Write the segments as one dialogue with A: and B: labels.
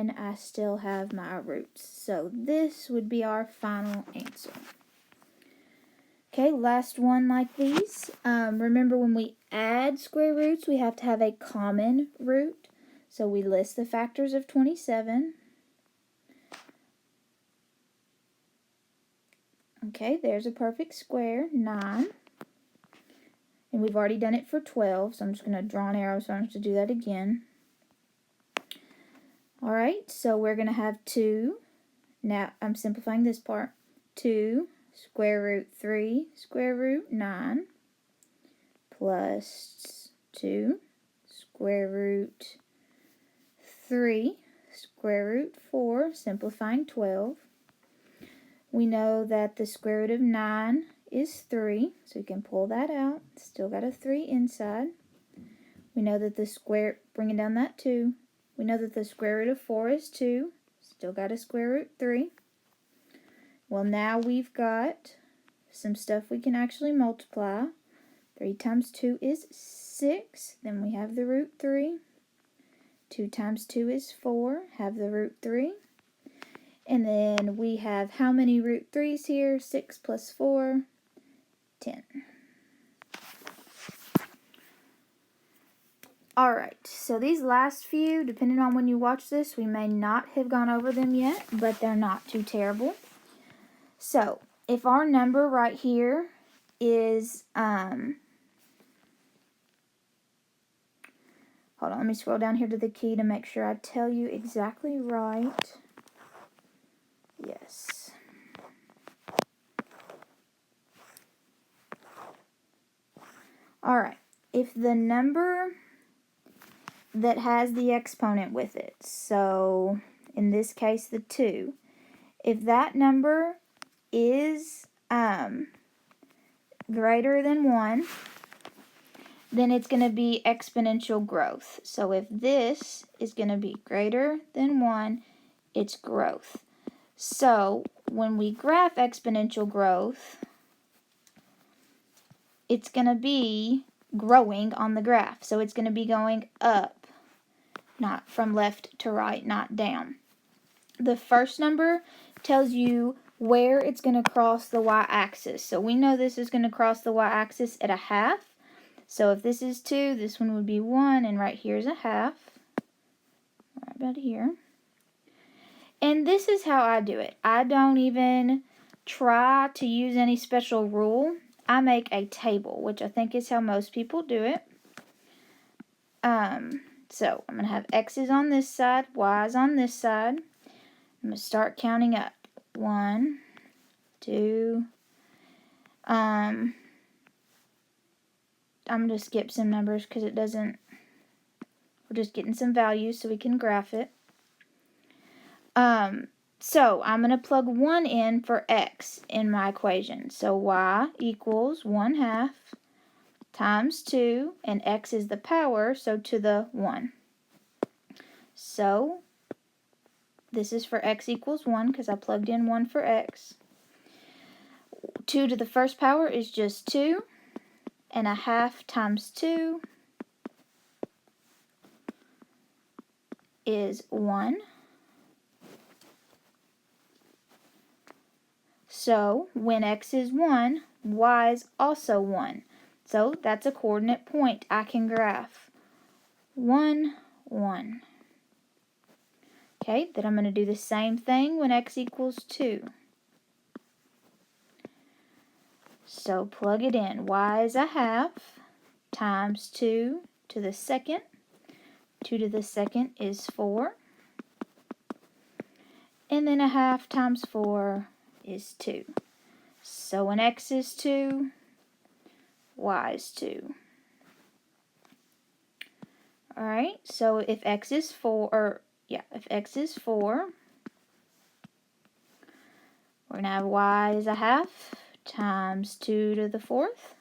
A: then I still have my roots. So this would be our final answer. Okay, last one like these. Remember when we add square roots, we have to have a common root. So we list the factors of 27. Okay, there's a perfect square, 9. And we've already done it for 12, so I'm just going to draw an arrow so I don't have to do that again. Alright, so we're going to have 2. Now, I'm simplifying this part. 2 square root 3 square root 9 plus 2 square root 3 square root 4, simplifying 12. We know that the square root of 9 is 3, so we can pull that out. Still got a 3 inside. We know that the square, bringing down that 2, we know that the square root of 4 is 2. Still got a square root 3. Well, now we've got some stuff we can actually multiply. 3 times 2 is 6. Then we have the root 3. 2 times 2 is 4. Have the root 3. And then we have how many root 3's here? 6 plus 4, 10. Alright, so these last few, depending on when you watch this, we may not have gone over them yet, but they're not too terrible. So, if our number right here is, hold on, let me scroll down here to the key to make sure I tell you exactly right. Yes. Alright, if the number that has the exponent with it, so in this case the 2, if that number is greater than 1, then it's going to be exponential growth. So if this is going to be greater than 1, it's growth. So when we graph exponential growth, it's going to be growing on the graph. So it's going to be going up, not from left to right, not down. The first number tells you where it's going to cross the y-axis. So we know this is going to cross the y-axis at a half. So if this is 2, this one would be 1, and right here is a half. Right about here. And this is how I do it. I don't even try to use any special rule. I make a table, which I think is how most people do it. So I'm going to have x's on this side, y's on this side. I'm going to start counting up. 1, 2, I'm going to skip some numbers because it doesn't, we're just getting some values so we can graph it. So I'm going to plug 1 in for x in my equation. So y equals 1/2 times 2, and x is the power, so to the 1. So this is for x equals 1 because I plugged in 1 for x. 2 to the first power is just 2, and 1/2 times 2 is 1. So when x is 1, y is also 1. So that's a coordinate point I can graph. 1, 1. Okay, then I'm going to do the same thing when x equals 2. So plug it in. Y is 1/2 times 2 to the second. 2 to the second is 4. And then 1/2 times 4 is 2. So when x is 2, y is 2. Alright, so if x is 4, if x is 4, we're going to have y is 1/2 times 2 to the 4th.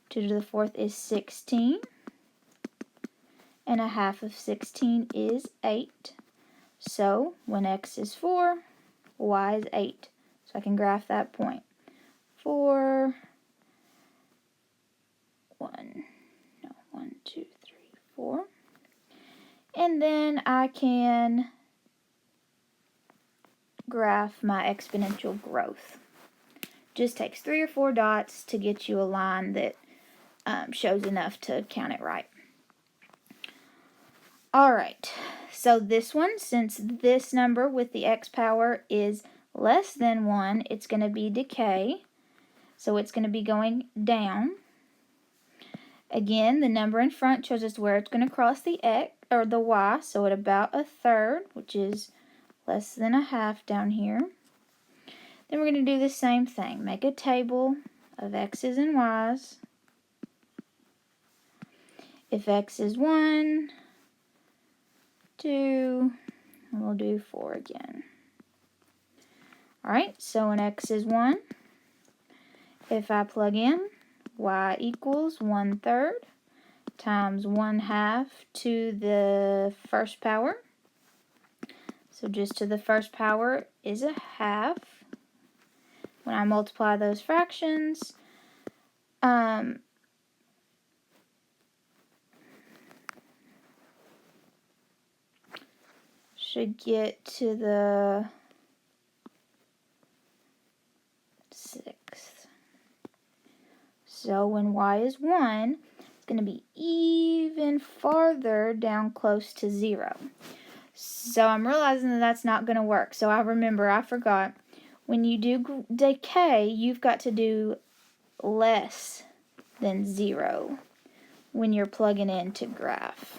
A: 2 to the 4th is 16. And 1/2 of 16 is 8. So when x is 4, y is 8. So I can graph that point. 4, 1, 2, 3, 4. And then I can graph my exponential growth. Just takes 3 or 4 dots to get you a line that shows enough to count it right. Alright, so this one, since this number with the x power is less than 1, it's going to be decay. So it's going to be going down. Again, the number in front shows us where it's going to cross the x or the y, so at about a third, which is less than a half down here. Then we're going to do the same thing. Make a table of x's and y's. If x is 1, 2, and we'll do 4 again. Alright, so when x is 1, if I plug in y equals 1/3 times 1/2 to the first power. So just to the first power is a half. When I multiply those fractions, should get to the 6th. So when y is 1, it's going to be even farther down close to 0. So I'm realizing that that's not going to work. So I forgot. When you do decay, you've got to do less than 0 when you're plugging into graph.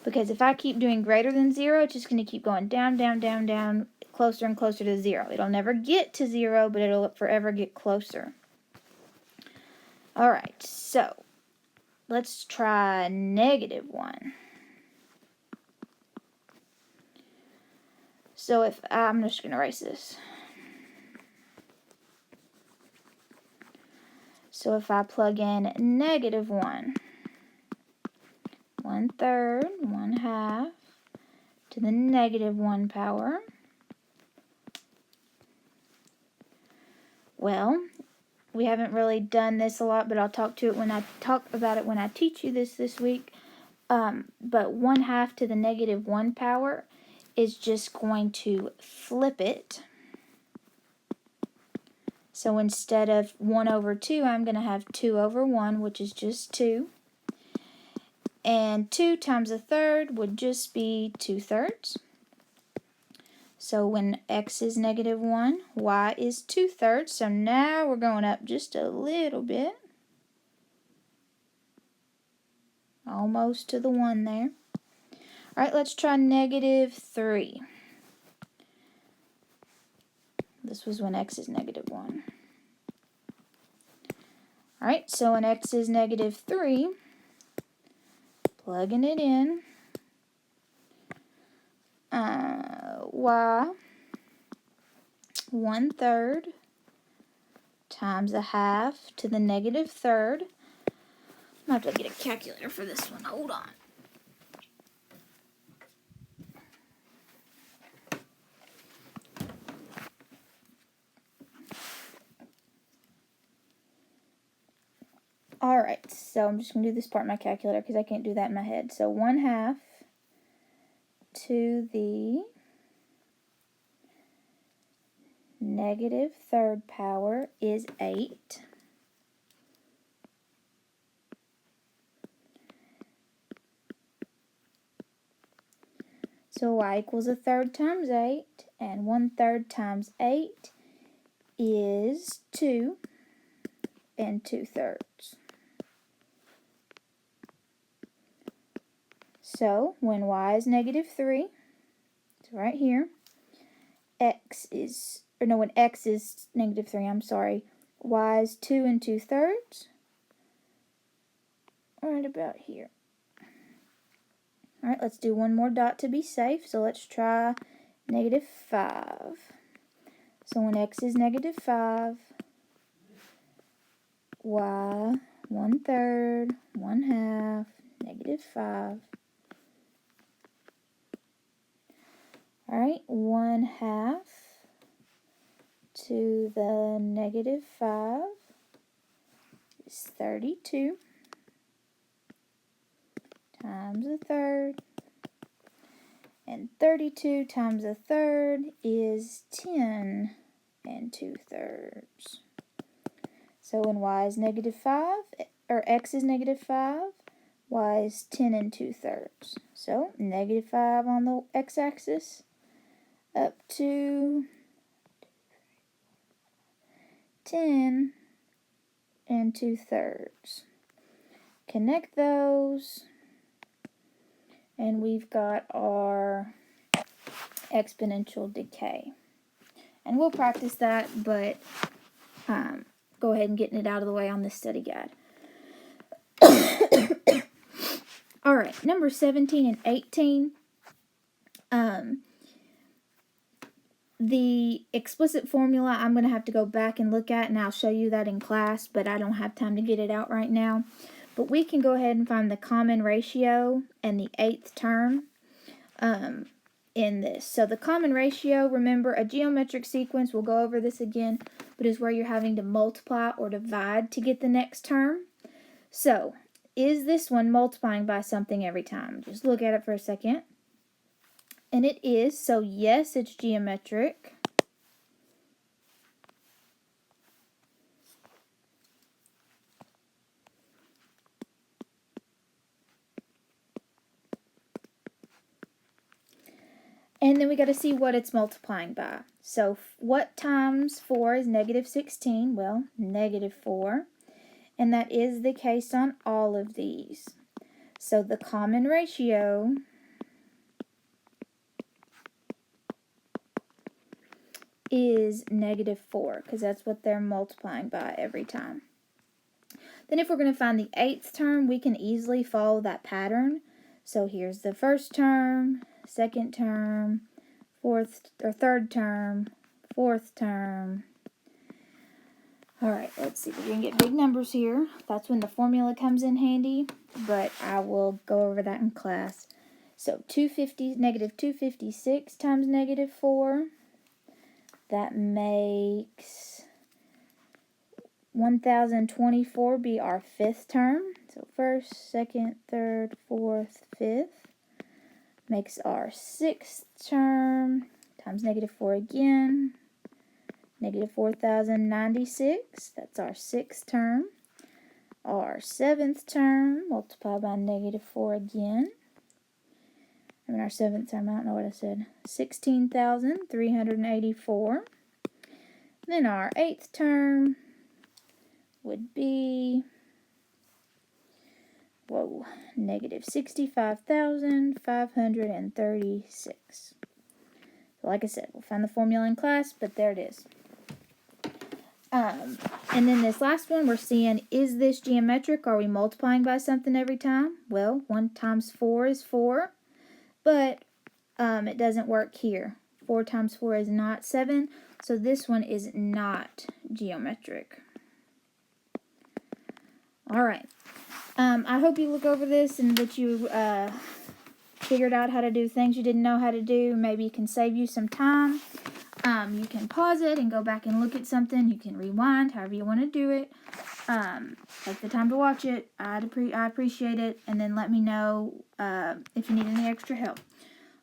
A: Because if I keep doing greater than 0, it's just going to keep going down, down, down, down, closer and closer to 0. It'll never get to 0, but it'll forever get closer. Alright, so let's try -1. So if I'm just going to erase this. So if I plug in -1, 1/3, 1/2 to the -1 power, well, we haven't really done this a lot, but I'll talk about it when I teach you this week. But 1/2 to the -1 power is just going to flip it. So instead of 1/2, I'm going to have 2/1, which is just 2. And 2 times 1/3 would just be 2/3. So when x is -1, y is 2/3. So now we're going up just a little bit. Almost to the 1 there. Alright, let's try -3. This was when x is -1. Alright, so when x is -3, plugging it in, y 1/3 times 1/2 to the -3rd. I'm going to have to get a calculator for this one. Hold on. Alright, so I'm just going to do this part in my calculator because I can't do that in my head. So 1/2 to the -3rd power is 8. So y equals 1/3 times 8, and 1/3 times 8 is 2 and 2/3. So when y is -3, it's right here, when x is -3, I'm sorry, y is 2 and 2/3, right about here. Alright, let's do one more dot to be safe. So let's try -5. So when x is -5, y 1/3, 1/2, -5. Alright, 1/2 to the -5 is 32 times 1/3. And 32 times a third is 10 2/3. So when y is -5, or x is -5, y is 10 2/3. So -5 on the x-axis up to 10 2/3. Connect those, and we've got our exponential decay. And we'll practice that, but go ahead and getting it out of the way on this study guide. All right, number 17 and 18. The explicit formula I'm going to have to go back and look at, and I'll show you that in class, but I don't have time to get it out right now. But we can go ahead and find the common ratio and the 8th term in this. So the common ratio, remember, a geometric sequence, we'll go over this again, but is where you're having to multiply or divide to get the next term. So, is this one multiplying by something every time? Just look at it for a second. And it is, so yes, it's geometric. And then we got to see what it's multiplying by. So what times 4 is -16? Well, -4. And that is the case on all of these. So the common ratio is -4, because that's what they're multiplying by every time. Then if we're going to find the 8th term, we can easily follow that pattern. So here's the first term, second term, third term, fourth term. All right, let's see. We're going to get big numbers here. That's when the formula comes in handy, but I will go over that in class. So -256 times -4. That makes 1024 be our 5th term. So first, second, third, fourth, 5th. Makes our 6th term times -4 again. -4096. That's our 6th term. Our 7th term, multiply by -4 again. And our 7th term, I don't know what I said, 16,384. Then our 8th term would be, -65,536. So like I said, we'll find the formula in class, but there it is. And then this last one, we're seeing, is this geometric? Are we multiplying by something every time? Well, 1 times 4 is 4, but it doesn't work here. 4 times 4 is not 7, so this one is not geometric. All right. I hope you look over this and that you figured out how to do things you didn't know how to do. Maybe it can save you some time. You can pause it and go back and look at something. You can rewind, however you want to do it. Take the time to watch it. I appreciate it. And then let me know if you need any extra help.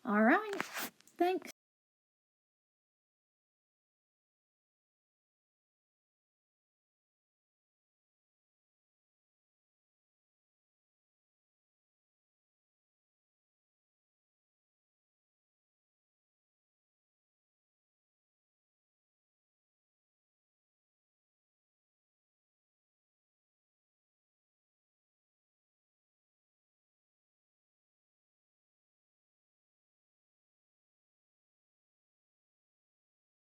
A: All right. Thanks.